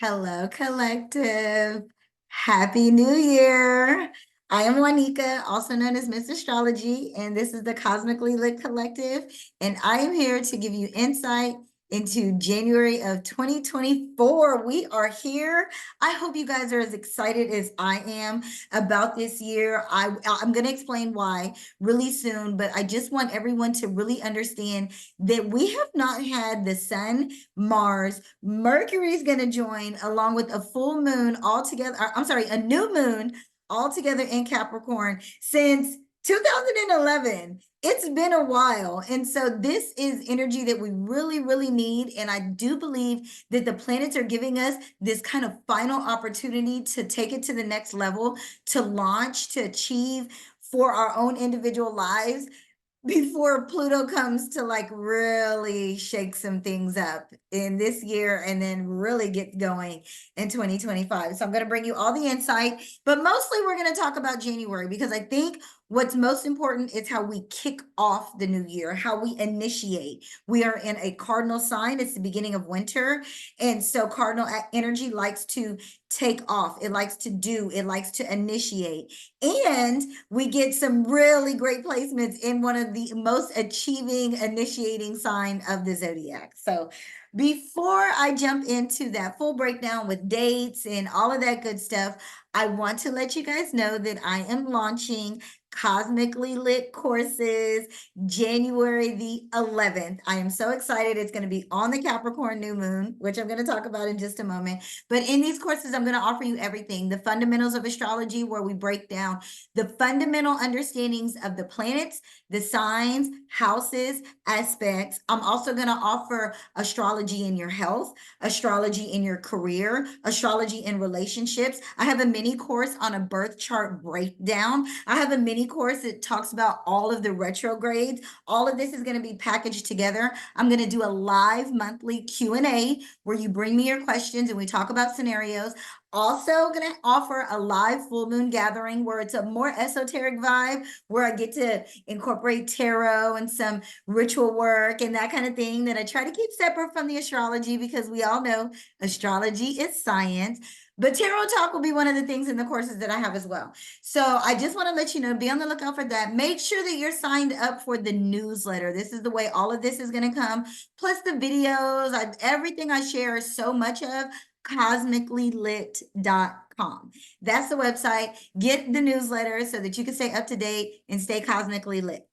Hello, collective. Happy New Year. I am Juanica, also known as Miss Astrology, and this is the Cosmically Lit Collective. And I am here to give you insight into January of 2024. We are here. I hope you guys are as excited as I am about this year. I'm going to explain why really soon, but I just want everyone to really understand that we have not had the sun, Mars, Mercury is going to join along with a full moon all together. I'm sorry, a new moon all together in Capricorn since 2011. It's been a while. And so this is energy that we really, really need. And I do believe that the planets are giving us this kind of final opportunity to take it to the next level, to launch, to achieve for our own individual lives before Pluto comes to like really shake some things up in this year and then really get going in 2025. So I'm going to bring you all the insight, but mostly we're going to talk about January because I think what's most important is how we kick off the new year, how we initiate. We are in a cardinal sign. It's the beginning of winter. And so cardinal energy likes to take off. It likes to do, it likes to initiate. And we get some really great placements in one of the most achieving initiating sign of the zodiac. So before I jump into that full breakdown with dates and all of that good stuff, I want to let you guys know that I am launching Cosmically Lit courses January the 11th. I am so excited. It's going to be on the Capricorn new moon, which I'm going to talk about in just a moment. But in these courses, I'm going to offer you everything, the fundamentals of astrology, where we break down the fundamental understandings of the planets, the signs, houses, aspects. I'm also going to offer astrology in your health, astrology in your career, astrology in relationships. I have a mini course on a birth chart breakdown. I have a mini course that talks about all of the retrogrades. All of this is going to be packaged together. I'm going to do a live monthly Q&A where you bring me your questions and we talk about scenarios. Also going to offer a live full moon gathering where it's a more esoteric vibe, where I get to incorporate tarot and some ritual work and that kind of thing that I try to keep separate from the astrology because we all know astrology is science. But tarot talk will be one of the things in the courses that I have as well. So I just want to let you know, be on the lookout for that. Make sure that you're signed up for the newsletter. This is the way all of this is going to come. Plus the videos, everything I share is so much of cosmicallylit.com. That's the website. Get the newsletter so that you can stay up to date and stay cosmically lit.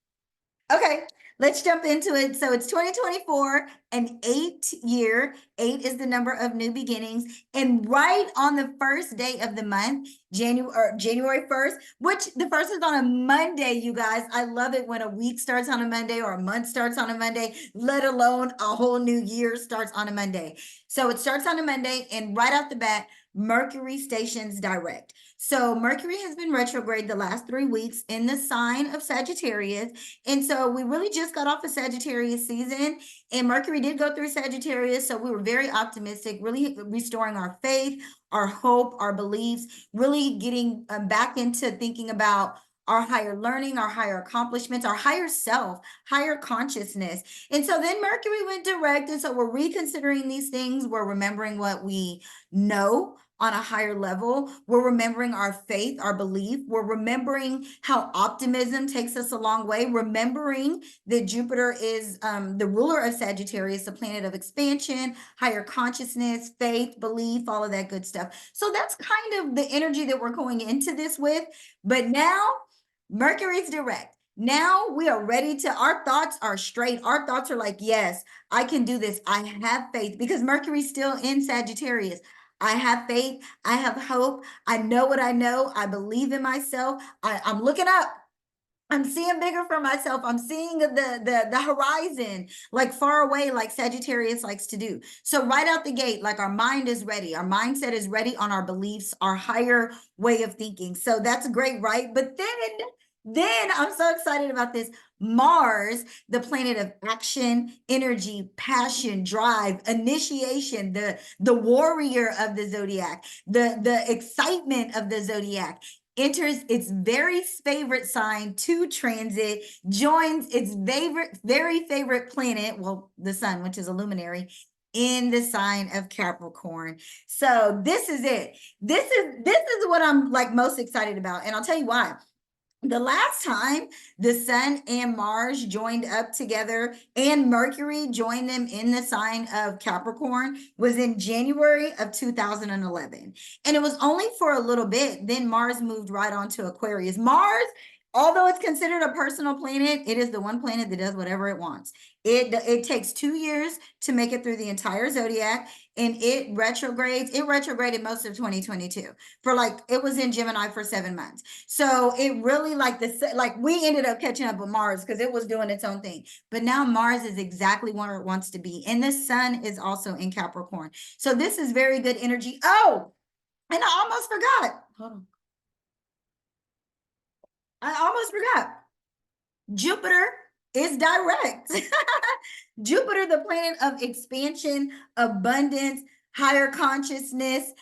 Okay, let's jump into it. So it's 2024, an 8 year. 8 is the number of new beginnings. And right on the first day of the month, January 1st, which the first is on a Monday, you guys. I love it when a week starts on a Monday or a month starts on a Monday, let alone a whole new year starts on a Monday. So it starts on a Monday, and right off the bat, Mercury stations direct. So Mercury has been retrograde the last 3 weeks in the sign of Sagittarius. And so we really just got off a Sagittarius season, and Mercury did go through Sagittarius. So we were very optimistic, really restoring our faith, our hope, our beliefs, really getting back into thinking about our higher learning, our higher accomplishments, our higher self, higher consciousness. And so then Mercury went direct. And so we're reconsidering these things. We're remembering what we know on a higher level. We're remembering our faith, our belief. We're remembering how optimism takes us a long way. Remembering that Jupiter is the ruler of Sagittarius, the planet of expansion, higher consciousness, faith, belief, all of that good stuff. So that's kind of the energy that we're going into this with. But now Mercury's direct. Now we are ready to, our thoughts are straight. Our thoughts are like, yes, I can do this. I have faith because Mercury's still in Sagittarius. I have faith. I have hope. I know what I know. I believe in myself. I'm looking up. I'm seeing bigger for myself. I'm seeing the horizon, like far away, like Sagittarius likes to do. So right out the gate, like our mind is ready. Our mindset is ready on our beliefs, our higher way of thinking. So that's great, right? But then I'm so excited about this. Mars, the planet of action, energy, passion, drive, initiation, the warrior of the zodiac, the excitement of the zodiac, enters its very favorite sign to transit, joins its very favorite planet, well, the sun, which is a luminary, in the sign of Capricorn. So this is it. This is what I'm like most excited about. And I'll tell you why. The last time the sun and Mars joined up together and Mercury joined them in the sign of Capricorn was in January of 2011. And it was only for a little bit. Then Mars moved right on to Aquarius. Mars, although it's considered a personal planet, it is the one planet that does whatever it wants. It takes 2 years to make it through the entire zodiac, and it retrogrades. It retrograded most of 2022 for like, it was in Gemini for 7 months. So it really like we ended up catching up with Mars because it was doing its own thing. But now Mars is exactly where it wants to be. And the sun is also in Capricorn. So this is very good energy. Oh, and I almost forgot. Hold on. I almost forgot. Jupiter is direct. Jupiter, the planet of expansion, abundance, higher consciousness,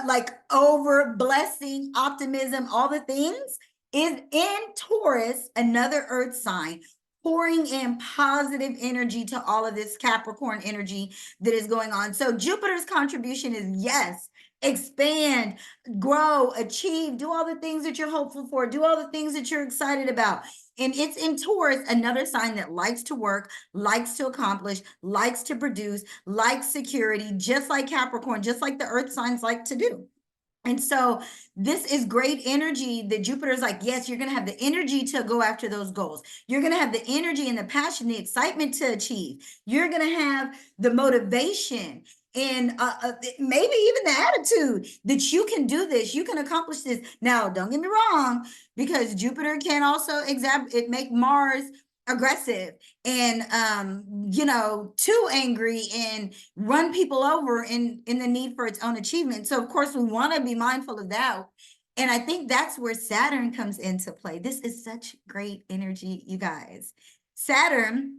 like over blessing, optimism, all the things, is in Taurus, another earth sign, pouring in positive energy to all of this Capricorn energy that is going on. So Jupiter's contribution is yes, expand, grow, achieve, do all the things that you're hopeful for, do all the things that you're excited about. And it's in Taurus, another sign that likes to work, likes to accomplish, likes to produce, likes security, just like Capricorn, just like the earth signs like to do. And so this is great energy that Jupiter's like, yes, you're going to have the energy to go after those goals. You're going to have the energy and the passion, the excitement to achieve. You're going to have the motivation and maybe even the attitude that you can do this, you can accomplish this. Now, don't get me wrong, because Jupiter can also make Mars aggressive and too angry and run people over in the need for its own achievement. So of course we want to be mindful of that. And I think that's where Saturn comes into play. This is such great energy, you guys. Saturn,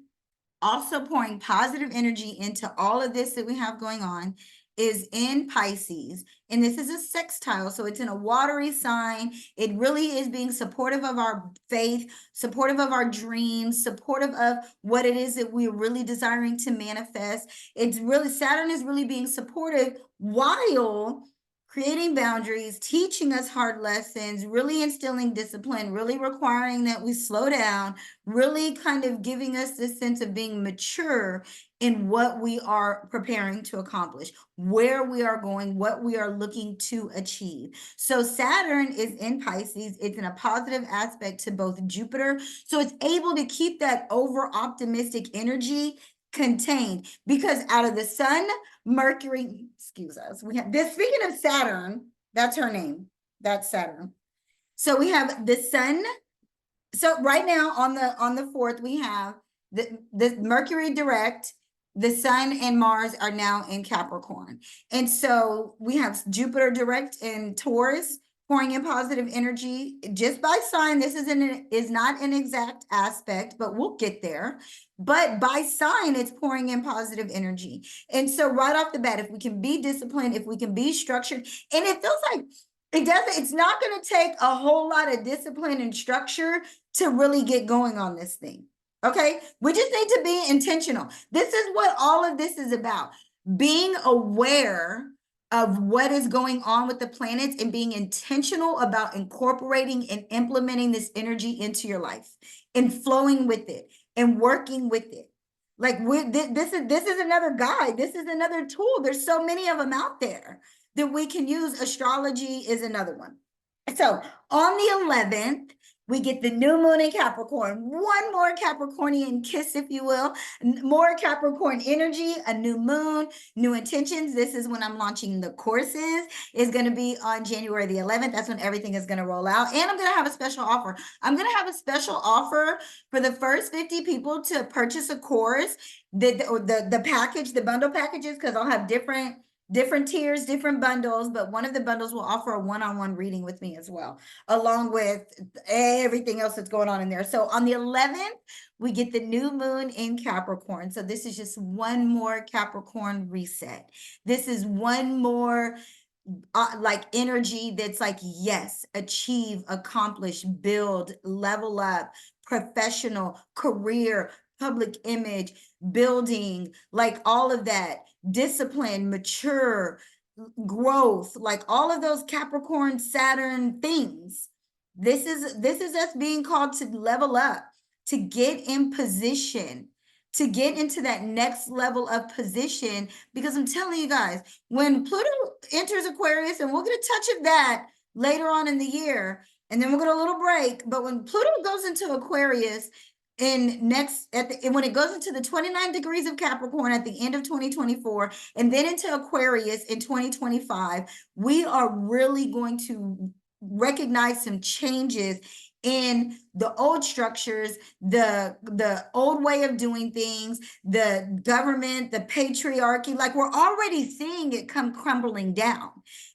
also pouring positive energy into all of this that we have going on, is in Pisces. And this is a sextile, so it's in a watery sign. It really is being supportive of our faith, supportive of our dreams, supportive of what it is that we're really desiring to manifest. It's really, Saturn is really being supportive while creating boundaries, teaching us hard lessons, really instilling discipline, really requiring that we slow down, really kind of giving us this sense of being mature in what we are preparing to accomplish, where we are going, what we are looking to achieve. So Saturn is in Pisces. It's in a positive aspect to both Jupiter. So it's able to keep that over optimistic energy contained, because out of the sun, Mercury, excuse us, we have this. Speaking of Saturn, that's her name. That's Saturn. So we have the sun. So right now on the 4th, we have the Mercury direct, the sun and Mars are now in Capricorn. And so we have Jupiter direct in Taurus, pouring in positive energy just by sign. This is not an exact aspect, but we'll get there. But by sign, it's pouring in positive energy. And so right off the bat, if we can be disciplined, if we can be structured, and it feels like it's not going to take a whole lot of discipline and structure to really get going on this thing. Okay, we just need to be intentional. This is what all of this is about. Being aware of what is going on with the planets and being intentional about incorporating and implementing this energy into your life and flowing with it and working with it. Like this is another guide. This is another tool. There's so many of them out there that we can use. Astrology is another one. So on the 11th, we get the new moon in Capricorn, one more Capricornian kiss, if you will, more Capricorn energy, a new moon, new intentions. This is when I'm launching the courses. It's going to be on January the 11th. That's when everything is going to roll out. And I'm going to have a special offer. I'm going to have a special offer for the first 50 people to purchase a course, the package, the bundle packages, because I'll have different tiers, different bundles, but one of the bundles will offer a one-on-one reading with me as well, along with everything else that's going on in there. So on the 11th, we get the new moon in Capricorn. So this is just one more Capricorn reset. This is one more like energy that's like, yes, achieve, accomplish, build, level up, professional, career, public image, building, like all of that. discipline, mature, growth, like all of those Capricorn, Saturn things. This is us being called to level up, to get in position, to get into that next level of position. Because I'm telling you guys, when Pluto enters Aquarius, and we'll get a touch of that later on in the year, and then we'll get a little break. But when Pluto goes into Aquarius, when it goes into the 29 degrees of Capricorn at the end of 2024, and then into Aquarius in 2025, we are really going to recognize some changes in the old structures, the old way of doing things, the government, the patriarchy. Like, we're already seeing it come crumbling down.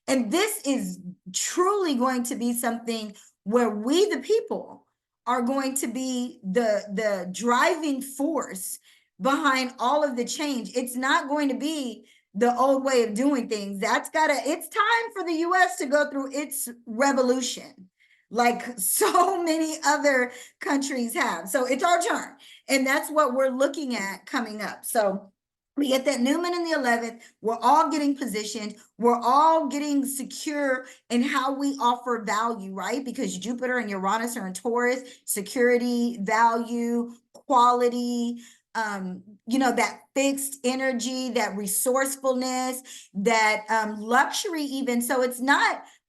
And this is truly going to be something where we, the people, are going to be the driving force behind all of the change. It's not going to be the old way of doing things. It's time for the US to go through its revolution, like so many other countries have. So it's our turn. And that's what we're looking at coming up. So we get that new moon in the 11th. We're all getting positioned. We're all getting secure in how we offer value, right? Because Jupiter and Uranus are in Taurus, security, value, quality, that fixed energy, that resourcefulness, that luxury even. So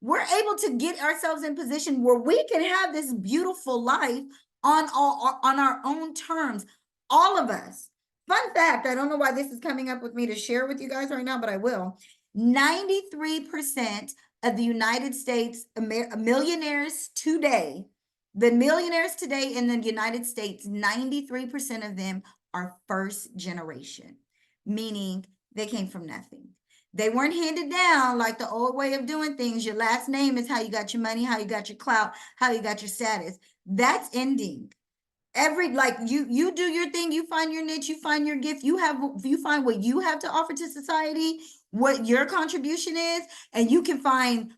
we're able to get ourselves in position where we can have this beautiful life on our own terms, all of us. Fun fact, I don't know why this is coming up with me to share with you guys right now, but I will. 93% of the United States millionaires today, the millionaires today in the United States, 93% of them are first generation, meaning they came from nothing. They weren't handed down like the old way of doing things. Your last name is how you got your money, how you got your clout, how you got your status. That's ending. You do your thing, you find your niche, you find your gift, you find what you have to offer to society, what your contribution is, and you can find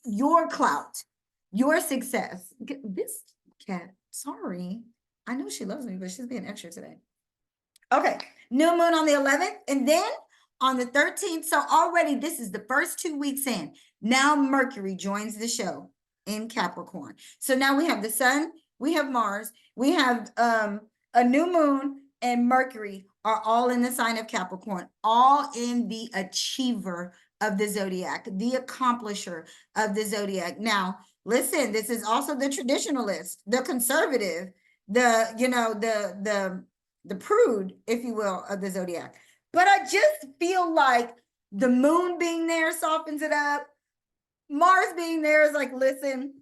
your clout, your success. This cat, sorry, I know she loves me, but she's being extra today. Okay, new moon on the 11th, and then on the 13th. So already this is the first 2 weeks in. Now Mercury joins the show in Capricorn. So now we have the sun, we have Mars, we have a new moon, and Mercury are all in the sign of Capricorn, all in the achiever of the zodiac, the accomplisher of the zodiac. Now, listen, this is also the traditionalist, the conservative, the prude, if you will, of the zodiac. But I just feel like the moon being there softens it up. Mars being there is like, listen,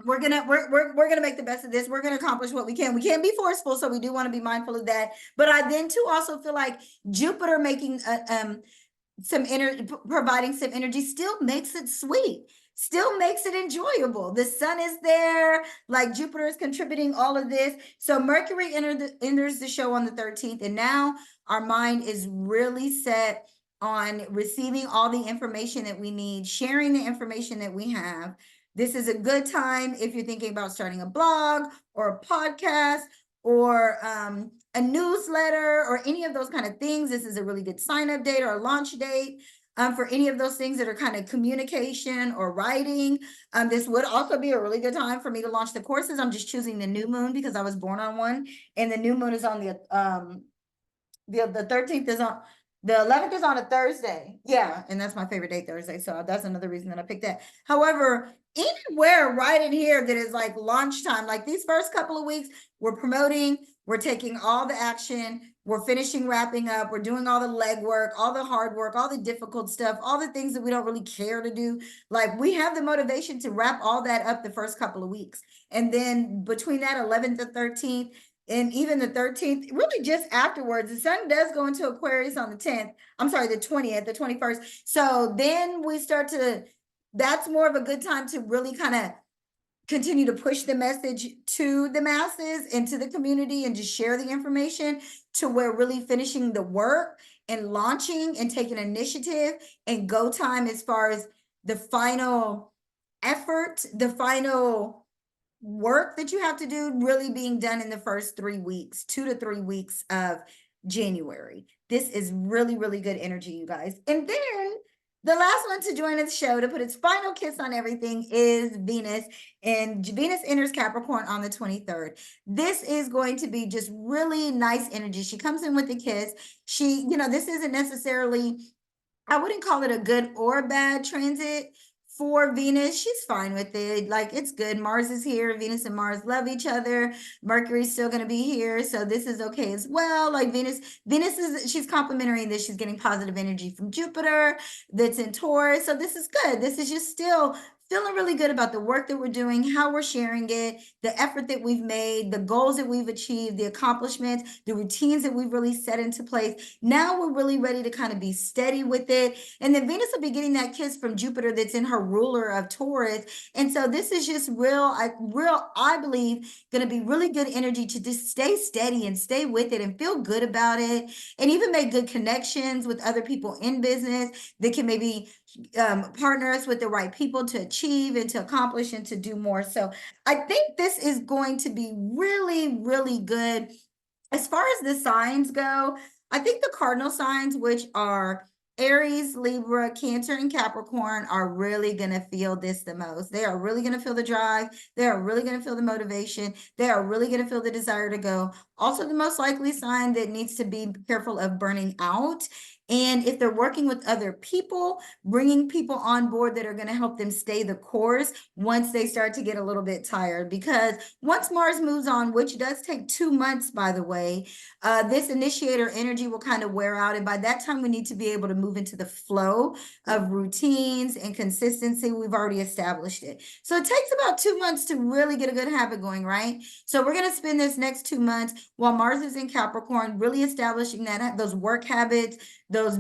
we're gonna make the best of this. We're gonna accomplish what we can. We can't be forceful, so we do want to be mindful of that. But I then too also feel like Jupiter making some energy, providing some energy, still makes it sweet, still makes it enjoyable. The sun is there, like Jupiter is contributing all of this. So Mercury enters the show on the 13th, and now our mind is really set on receiving all the information that we need, sharing the information that we have. This is a good time if you're thinking about starting a blog or a podcast or a newsletter or any of those kind of things. This is a really good sign up date or a launch date for any of those things that are kind of communication or writing. This would also be a really good time for me to launch the courses. I'm just choosing the new moon because I was born on one, and the new moon is on the 13th is on. The 11th is on a Thursday. Yeah, and that's my favorite day, Thursday. So that's another reason that I picked that. However, anywhere right in here that is like launch time, like these first couple of weeks, we're promoting, we're taking all the action, we're finishing, wrapping up, we're doing all the legwork, all the hard work, all the difficult stuff, all the things that we don't really care to do. Like, we have the motivation to wrap all that up the first couple of weeks. And then between that 11th to 13th, and even the 13th, really just afterwards, the sun does go into Aquarius on the 10th. I'm sorry, the 20th, the 21st. So then that's more of a good time to really kind of continue to push the message to the masses and to the community and just share the information, to where really finishing the work and launching and taking initiative and go time as far as the final effort, the final work that you have to do, really being done in the first 3 weeks, 2 to 3 weeks of January. This is really, really good energy, you guys. And then the last one to join the show to put its final kiss on everything is Venus. And Venus enters Capricorn on the 23rd. This is going to be just really nice energy. She comes in with a kiss. This isn't necessarily, I wouldn't call it a good or bad transit for Venus. She's fine with it. Like, it's good. Mars is here. Venus and Mars love each other. Mercury's still going to be here. So this is okay as well. Like, she's complimentary this. She's getting positive energy from Jupiter that's in Taurus. So this is good. This is just still feeling really good about the work that we're doing, how we're sharing it, the effort that we've made, the goals that we've achieved, the accomplishments, the routines that we've really set into place. Now we're really ready to kind of be steady with it. And then Venus will be getting that kiss from Jupiter that's in her ruler of Taurus. And so this is just I believe, going to be really good energy to just stay steady and stay with it and feel good about it, and even make good connections with other people in business that can maybe partner us with the right people to achieve and to accomplish and to do more. So I think this is going to be really, really good. As far as the signs go, I think the cardinal signs, which are Aries, Libra, Cancer, and Capricorn, are really going to feel this the most. They are really going to feel the drive. They are really going to feel the motivation. They are really going to feel the desire to go. Also, the most likely sign that needs to be careful of burning out. And if they're working with other people, bringing people on board that are going to help them stay the course once they start to get a little bit tired. Because once Mars moves on, which does take 2 months, by the way, this initiator energy will kind of wear out. And by that time, we need to be able to move into the flow of routines and consistency. We've already established it. So it takes about 2 months to really get a good habit going, right? So we're going to spend this next 2 months while Mars is in Capricorn, really establishing those work habits, those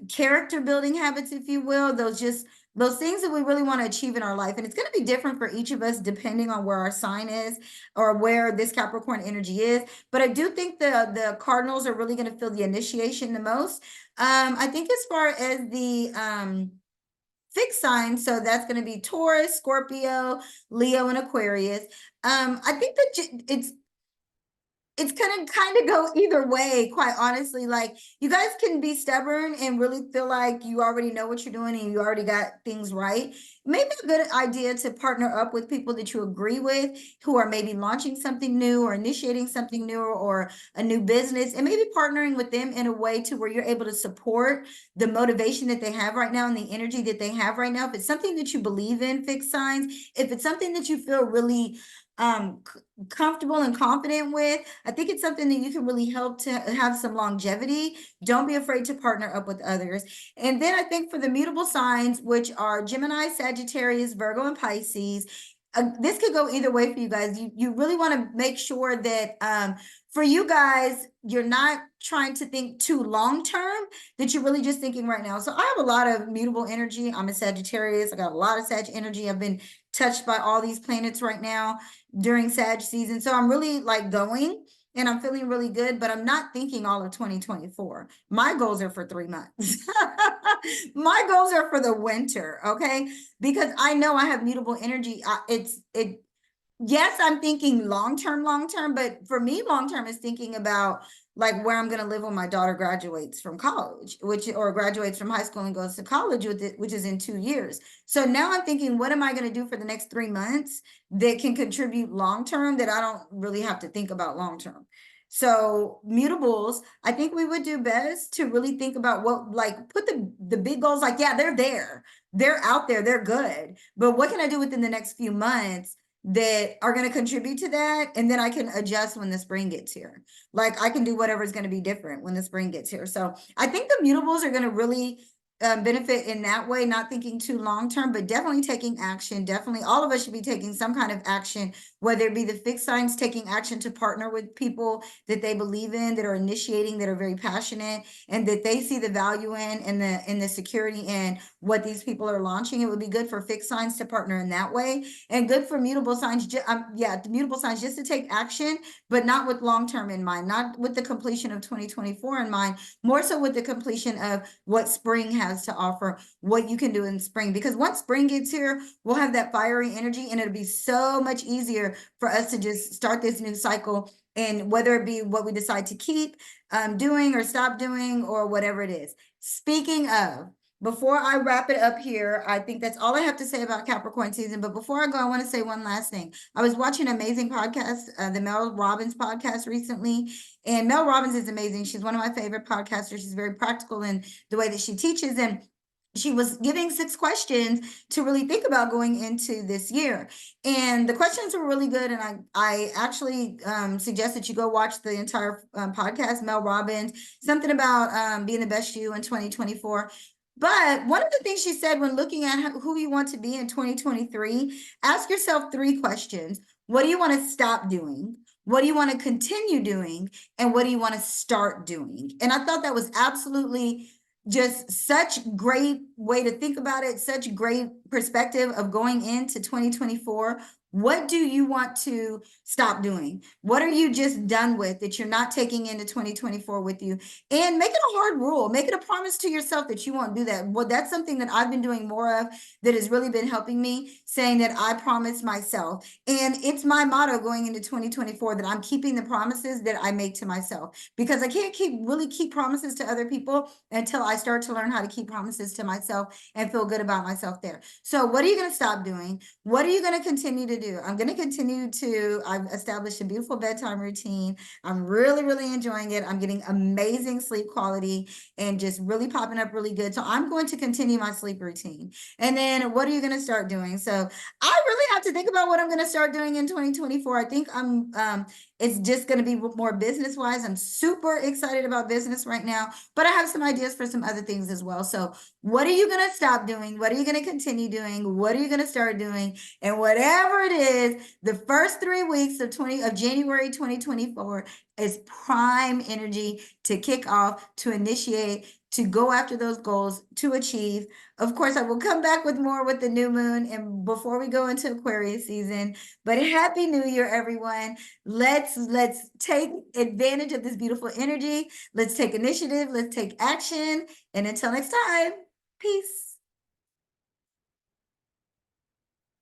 character building habits, if you will, those things that we really want to achieve in our life. And it's going to be different for each of us depending on where our sign is or where this Capricorn energy is. But I do think the cardinals are really going to feel the initiation the most. I think as far as the fixed signs, so that's going to be Taurus, Scorpio, Leo, and Aquarius. I think that it's gonna kind of go either way, quite honestly. Like, you guys can be stubborn and really feel like you already know what you're doing and you already got things right. Maybe a good idea to partner up with people that you agree with, who are maybe launching something new or initiating something new or a new business, and maybe partnering with them in a way to where you're able to support the motivation that they have right now and the energy that they have right now. If it's something that you believe in, fixed signs, if it's something that you feel really comfortable and confident with, I think it's something that you can really help to have some longevity. Don't be afraid to partner up with others. And then I think for the mutable signs, which are Gemini, Sagittarius, Virgo, and Pisces, this could go either way for you guys. You really want to make sure that for you guys, you're not trying to think too long term, that you're really just thinking right now. So I have a lot of mutable energy. I'm a Sagittarius. I got a lot of Sag energy. I've been touched by all these planets right now during Sag season. So I'm really like going and I'm feeling really good, but I'm not thinking all of 2024. My goals are for 3 months. My goals are for the winter, okay? Because I know I have mutable energy. Yes, I'm thinking long term, but for me, long term is thinking about like where I'm going to live when my daughter graduates from college, or graduates from high school and goes to college with it, which is in 2 years. So now I'm thinking, what am I going to do for the next 3 months that can contribute long term, that I don't really have to think about long term? So mutables, I think we would do best to really think about what, like, put the big goals, like, yeah, they're out there, they're good, but what can I do within the next few months that are going to contribute to that? And then I can adjust when the spring gets here. Like, I can do whatever is going to be different when the spring gets here. So I think the mutables are going to really benefit in that way, not thinking too long term, but definitely taking action. Definitely all of us should be taking some kind of action, whether it be the fixed signs taking action to partner with people that they believe in, that are initiating, that are very passionate, and that they see the value in the security in what these people are launching. It would be good for fixed signs to partner in that way, and good for mutable signs. The mutable signs just to take action, but not with long term in mind, not with the completion of 2024 in mind, more so with the completion of what spring has has to offer, what you can do in spring. Because once spring gets here, we'll have that fiery energy, and it'll be so much easier for us to just start this new cycle. And whether it be what we decide to keep doing or stop doing or whatever it is. Speaking of, before I wrap it up here, I think that's all I have to say about Capricorn season. But before I go, I want to say one last thing. I was watching an amazing podcast, the Mel Robbins podcast recently. And Mel Robbins is amazing. She's one of my favorite podcasters. She's very practical in the way that she teaches. And she was giving 6 questions to really think about going into this year. And the questions were really good. And I actually suggest that you go watch the entire podcast, Mel Robbins, something about being the best you in 2024. But one of the things she said when looking at who you want to be in 2023, ask yourself 3 questions. What do you want to stop doing? What do you want to continue doing? And what do you want to start doing? And I thought that was absolutely just such great way to think about it, such great perspective of going into 2024. What do you want to stop doing? What are you just done with that you're not taking into 2024 with you? And make it a hard rule. Make it a promise to yourself that you won't do that. Well, that's something that I've been doing more of that has really been helping me, saying that I promise myself. And it's my motto going into 2024 that I'm keeping the promises that I make to myself, because I can't really keep promises to other people until I start to learn how to keep promises to myself and feel good about myself there. So what are you going to stop doing? What are you going to continue to do? I'm going to continue to, I've established a beautiful bedtime routine. I'm really, really enjoying it. I'm getting amazing sleep quality and just really popping up really good. So I'm going to continue my sleep routine. And then what are you going to start doing? So I really have to think about what I'm going to start doing in 2024. I think it's just going to be more business wise. I'm super excited about business right now, but I have some ideas for some other things as well. So what are you going to stop doing? What are you going to continue doing? What are you going to start doing? And whatever it is, the first 3 weeks of January 2024 is prime energy to kick off, to initiate, to go after those goals, to achieve. Of course, I will come back with more with the new moon and before we go into Aquarius season. But happy New Year, everyone. Let's take advantage of this beautiful energy. Let's take initiative. Let's take action. And until next time, peace.